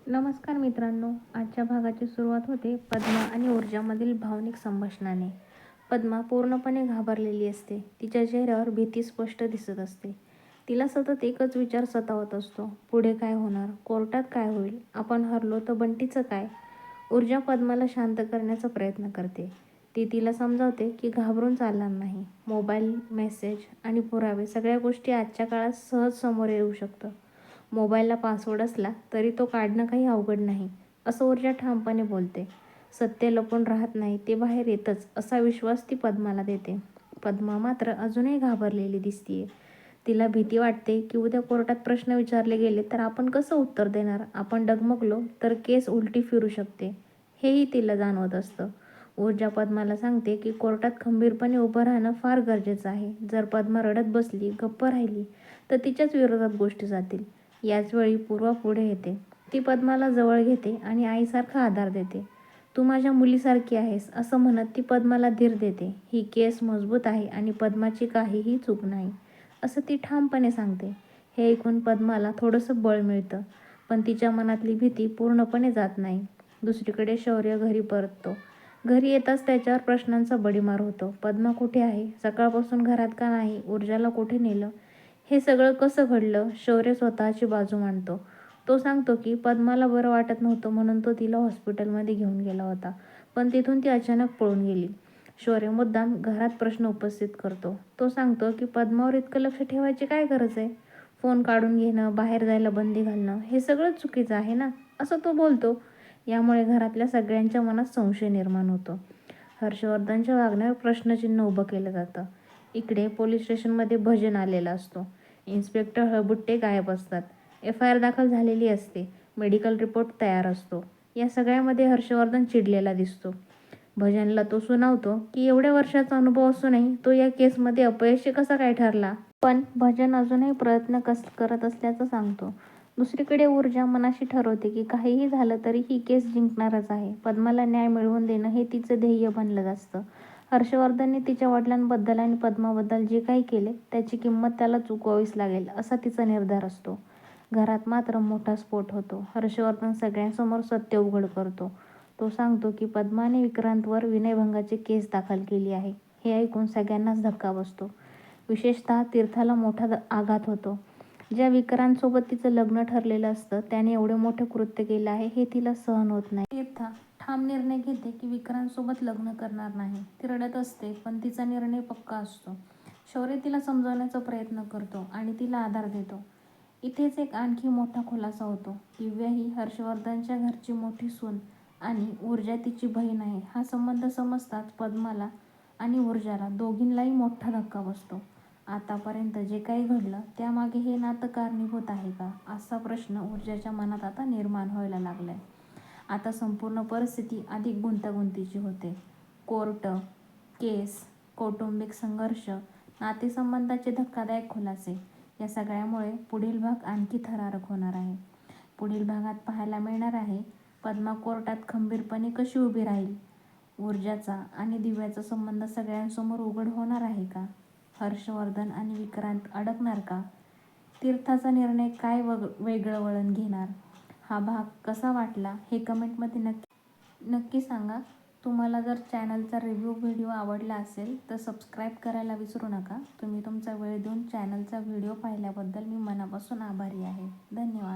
नमस्कार मित्रांनो, आजच्या भागाची सुरुवात होते पद्मा आणि ऊर्जामधील भावनिक संभाषणाने. पद्मा पूर्णपणे घाबरलेली असते. तिच्या चेहऱ्यावर भीती स्पष्ट दिसत असते. तिला सतत एकच विचार सतावत असतो, पुढे काय होणार, कोर्टात काय होईल, आपण हरलो तर बंटीचं काय. ऊर्जा पद्माला शांत करण्याचा प्रयत्न करते. ती तिला समजावते की घाबरून चालणार नाही. मोबाईल, मेसेज आणि पुरावे सगळ्या गोष्टी आजच्या काळात सहज समोर येऊ शकतं. मोबाईलला पासवर्ड असला तरी तो काढणं काही अवघड नाही, असं ऊर्जा ठामपणे बोलते. सत्य लपून राहत नाही, ते बाहेर येतच, असा विश्वास ती पद्माला देते. पद्मा मात्र अजूनही घाबरलेली दिसतीये. तिला भीती वाटते की उद्या कोर्टात प्रश्न विचारले गेले तर आपण कसं उत्तर देणार, आपण डगमगलो तर केस उलटी फिरू शकते, हेही तिला जाणवत असतं. ऊर्जा पद्माला सांगते की कोर्टात खंबीरपणे उभं राहणं फार गरजेचं आहे. जर पद्मा रडत बसली, गप्प राहिली तर तिच्याच विरोधात गोष्टी जातील. याचवेळी पूर्वा पुढे येते. ती पद्माला जवळ घेते आणि आईसारखा आधार देते. तू माझ्या मुलीसारखी आहेस, असं म्हणत ती पद्माला धीर देते. ही केस मजबूत आहे आणि पद्माची काहीही चूक नाही, असं ती ठामपणे सांगते. हे ऐकून पद्माला थोडंसं बळ मिळतं, पण तिच्या मनातली भीती पूर्णपणे जात नाही. दुसरीकडे शौर्य घरी परततो. घरी येताच त्याच्यावर प्रश्नांचा बडीमार होतो. पद्मा कुठे आहे, सकाळपासून घरात का नाही, ऊर्जाला कुठे नेलं, हे सगळं कसं घडलं. शौर्य स्वतःची बाजू मांडतो. तो सांगतो की पद्माला बरं वाटत नव्हतं म्हणून तो तिला हॉस्पिटलमध्ये घेऊन गेला होता, पण तिथून ती अचानक पळून गेली. शौर्य मुद्दाम घरात प्रश्न उपस्थित करतो. तो सांगतो की पद्मावर इतकं लक्ष ठेवायची काय गरज आहे. फोन काढून घेणं, बाहेर जायला बंदी घालणं, हे सगळं चुकीचं आहे ना, असं तो बोलतो. यामुळे घरातल्या सगळ्यांच्या मनात संशय निर्माण होतो. हर्षवर्धनच्या वागण्यावर प्रश्नचिन्ह उभं केलं जातं. इकडे पोलीस स्टेशनमध्ये भजन आलेला असतो. इन्स्पेक्टर हळबुट्टे गायब असतात. FIR दाखल झालेली असते. मेडिकल रिपोर्ट तयार असतो. या सगळ्यामध्ये हर्षवर्धन चिडलेला दिसतो. भजनला तो सुनावतो की एवढ्या वर्षाचा अनुभव असूनही तो या केसमध्ये अपयशी कसा काय ठरला. पण भजन अजूनही प्रयत्न करत असल्याचं सांगतो. दुसरीकडे ऊर्जा मनाशी ठरवते की काहीही झालं तरी ही केस जिंकणारच आहे. पद्माला न्याय मिळवून देणं हे तिचं ध्येय बनलं असतं. हर्षवर्धनने तिच्या वडिलांबद्दल आणि पद्माबद्दल जे काही केले त्याची किंमत त्याला चुकवावीच लागेल, असा तिचा निर्धार असतो. घरात मात्र मोठा स्फोट होतो. हर्षवर्धन सगळ्यांसमोर सत्य उघड करतो. तो सांगतो की पद्माने विक्रांतवर विनयभंगाची केस दाखल केली आहे. हे ऐकून सगळ्यांनाच धक्का बसतो. विशेषतः तीर्थाला मोठा आघात होतो. ज्या विक्रांतसोबत तिचं लग्न ठरलेलं असतं त्याने एवढे मोठे कृत्य केलं आहे हे तिला सहन होत नाही. तीर्था ठाम निर्णय घेते की विक्रांतसोबत लग्न करणार नाही. ती रडत असते पण तिचा निर्णय पक्का असतो. शौर्य तिला समजावण्याचा प्रयत्न करतो आणि तिला आधार देतो. इथेच एक आणखी मोठा खुलासा होतो. दिव्या ही हर्षवर्धनच्या घरची मोठी सून आणि ऊर्जा तिची बहीण आहे. हा संबंध समजताच पद्माला आणि ऊर्जाला दोघींनाही मोठा धक्का बसतो. आतापर्यंत जे काही घडलं त्यामागे हे नातं कारणीभूत आहे का, असा प्रश्न ऊर्जाच्या मनात आता निर्माण व्हायला लागलाय. आता संपूर्ण परिस्थिती अधिक गुंतागुंतीची होते. कोर्ट केस, कौटुंबिक संघर्ष, नातेसंबंधाचे धक्कादायक खुलासे, या सगळ्यामुळे पुढील भाग आणखी थरारक होणार आहे. पुढील भागात पाहायला मिळणार आहे पद्मा कोर्टात खंबीरपणे कशी उभी राहील. ऊर्जाचा आणि दिव्याचा संबंध सगळ्यांसमोर उघड होणार आहे का. हर्षवर्धन आणि विक्रांत अडकणार का. तीर्थाचा निर्णय काय वेगळं वळण घेणार. हा भाग कसा वाटला हे कमेंटमध्ये नक्की सांगा. तुम्हाला जर चॅनलचा व्हिडिओ आवडला असेल तर सबस्क्राईब करायला विसरू नका. तुम्ही तुमचा वेळ देऊन चॅनलचा व्हिडिओ पाहिल्याबद्दल मी मनापासून आभारी आहे. धन्यवाद.